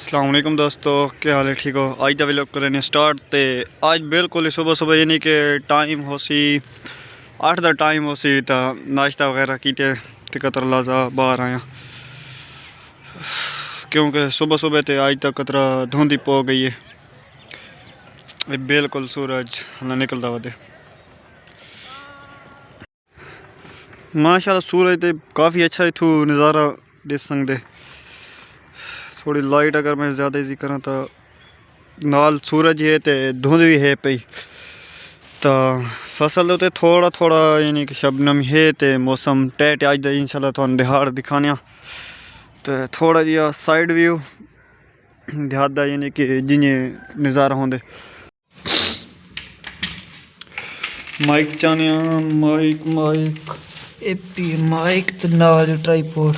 अस्सलाम वालेकुम दोस्तों, क्या हाल है? ठीक हो? आज का व्लॉग करें स्टार्ट। तो आज बिल्कुल ही सुबह सुबह यानी कि टाइम हो सी 8 का टाइम हो सी तो नाश्ता वगैरह कीते कतर लाजा बाहर आया, क्योंकि सुबह सुबह तो आज तक कतरा धुंधी पो गई है। ये बिल्कुल सूरज ना निकलता वे माशाल्लाह। सूरज तो काफ़ी अच्छा इथू नज़ारा दिस सकते। थोड़ी लाइट अगर मैं ज़्यादा इजी करा तो नाल सूरज है तो धुंध भी है पई, तो फसल उत्ते थोड़ा थोड़ा यानी कि शबनम है तो मौसम टैट अज दा इंशाल्लाह तुहानू दिहाड़ दिखाने। तो थोड़ा जिहा साइड व्यू देहात दा यानी कि जि'यां नज़ारा होंदे। माइक चाहने माइक माइक एपी माइक ते नाल ट्राईपोड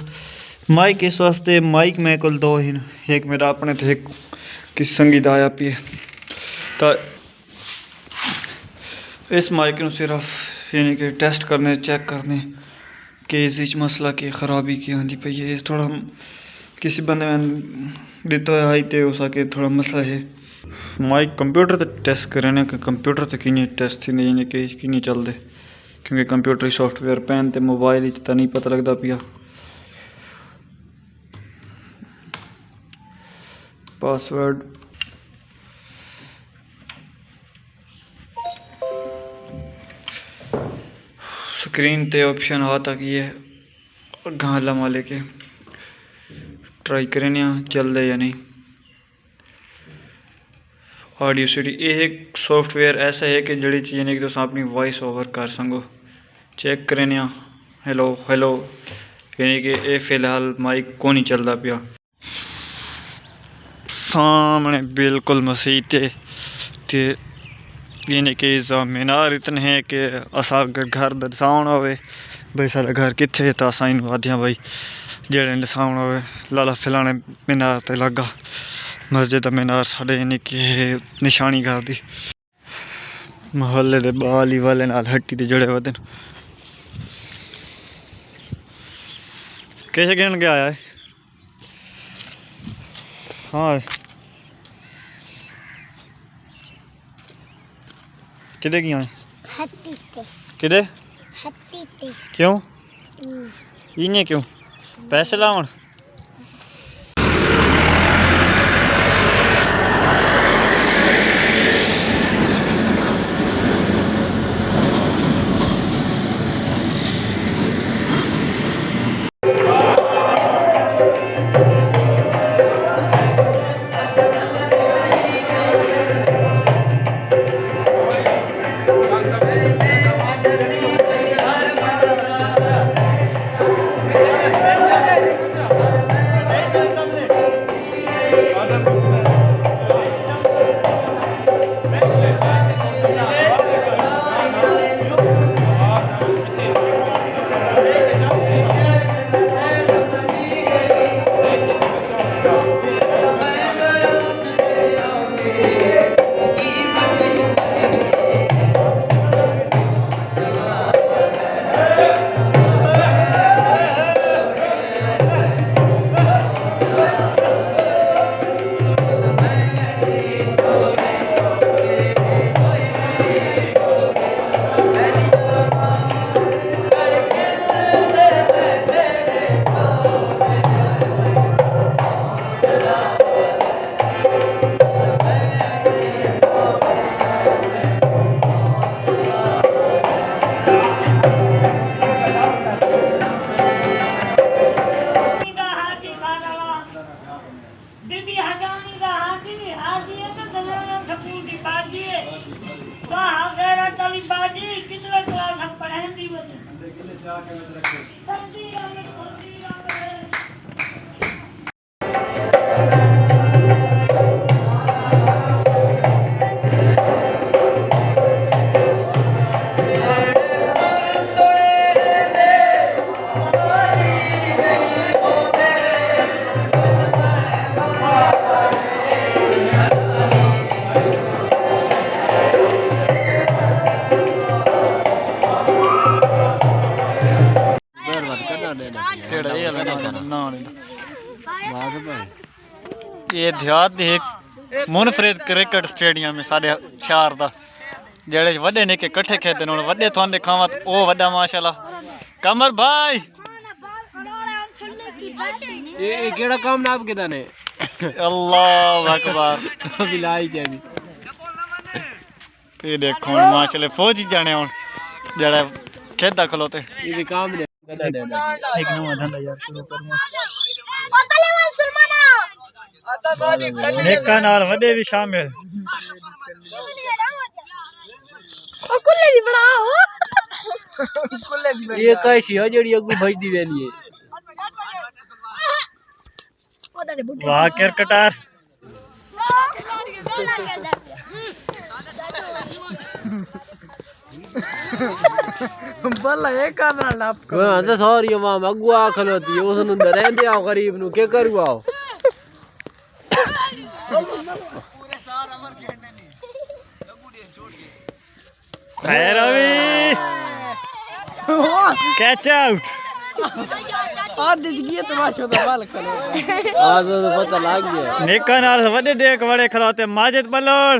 माइक इस वास्ते माइक मेरे को दो ही न, एक मेरा अपने तो एक किस संगीत आया पी। तो इस माइक ਨੂੰ सिर्फ यानी कि टेस्ट करने चेक करने कि इस मसला की ख़राबी की आँदी पई है। थोड़ा किसी बंदे में दिता है तो हो सके थोड़ा मसला है। माइक कंप्यूटर तो टेस्ट करें कि कंप्यूटर तो कि टेस्ट थी यानी कि कि चलते, क्योंकि कंप्यूटर सॉफ्टवेयर पैन तो मोबाइल तो नहीं पता लगता पिया। पासवर्ड स्क्रीन ते ऑप्शन आता कि है गाला माले के ट्राई करें चल दे या नहीं। ऑडियो सीडी ये एक सॉफ्टवेयर ऐसा है कि जड़ी चीज़ यानी कि तुम अपनी वॉइस ओवर कर सको। चेक करें हेलो हेलो यानी कि ये फिलहाल माइक को नहीं चलता पिया। सामने बिल्कुल मसीह ते यानी कि मीनार इतने हैं कि असा घर दसाउन हो भाई सारा घर कितने तो असा इन वादियाँ भाई जेड़े दसाउन हो लाला फिलाने मीनार ते लगा मस्जिद मीनार साढ़े यानी कि निशानी घर दी मोहल्ले दे बाल ही वाले नाल हट्टी ते जुड़े हुए। किश गिन गया है? हाँ किधे गया है? किधे? क्यों इन्हें क्यों पैसे लाउन? ना ये ध्यान दे मुनफरिद क्रिकेट स्टेडियम है साढ़े शहर दा जेड़े वड्डे निके कट्ठे खेते ने वड्डे थाने खावा ओ वड्डा माशाल्लाह कमर भाई ये केड़ा काम नाप के ने अल्लाह अकबर बिलाई के भी ये देखो माशाल्लाह फौजी जाने हुन जेड़ा खेदा खलोते ये भी काम दे एक नवा धंधा यार शुरू करूंगा नेका नाल वड्डे भी शामिल ओ कुल्ले भी बड़ा हो ये कैसी हो जेड़ी अगू भजदी वेली है वाह क्रिकेटर बल्ला एक कैमरा नाप हां तो सॉरी मां अगू आ खलोती उस नु रहंदे आओ गरीब नु के करू आओ पूरे 4 ओवर खेलने नहीं लगू दे छोड़ के रवि कैच आउट आज दिखिए तमाशा तो बाल खलो आज तो पता लग गया नेका नाल वड्डे देख वड़े खलोते माजिद बलोड़